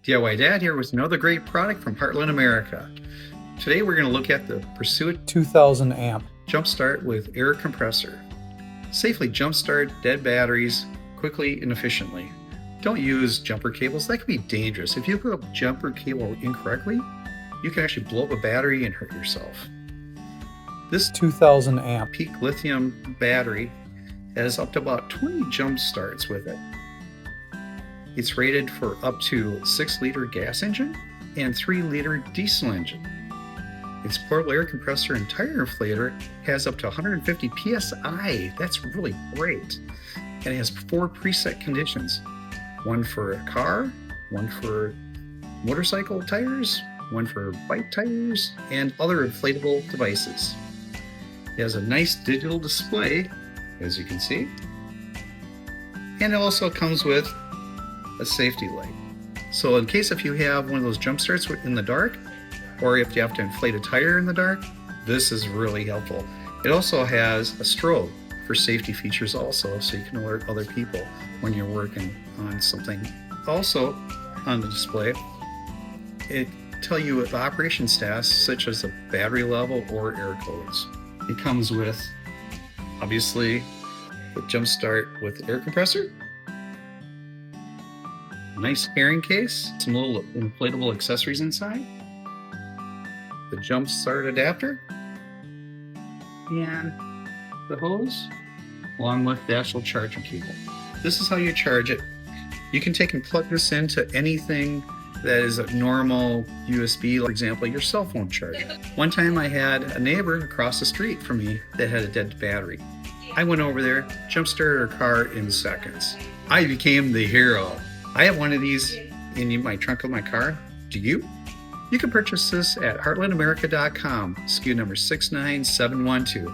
DIY Dad here with another great product from Heartland, America. Today we're going to look at the Pursuit 2000 amp Jumpstart with Air Compressor. Safely jumpstart dead batteries quickly and efficiently. Don't use jumper cables. That can be dangerous. If you hook up a jumper cable incorrectly, you can actually blow up a battery and hurt yourself. This 2000 amp peak lithium battery has up to about 20 jump starts with it. It's rated for up to 6-liter gas engine and 3-liter diesel engine. Its portable air compressor and tire inflator has up to 150 PSI. That's really great. And it has 4 preset conditions. One for a car, one for motorcycle tires, one for bike tires, and other inflatable devices. It has a nice digital display, as you can see. And it also comes with a safety light. So in case if you have one of those jump starts in the dark, or if you have to inflate a tire in the dark, this is really helpful. It also has a strobe for safety features also, so you can alert other people when you're working on something. Also on the display, it tells you the operation status such as the battery level or air codes. It comes with, obviously, the jump start with air compressor, nice carrying case, some little inflatable accessories inside, the jump start adapter, and the hose, along with the actual charging cable. This is how you charge it. You can take and plug this into anything that is a normal USB, for example, your cell phone charger. One time I had a neighbor across the street from me that had a dead battery. I went over there, jump started her car in seconds. I became the hero. I have one of these in my trunk of my car. Do you? You can purchase this at heartlandamerica.com, SKU number 69712.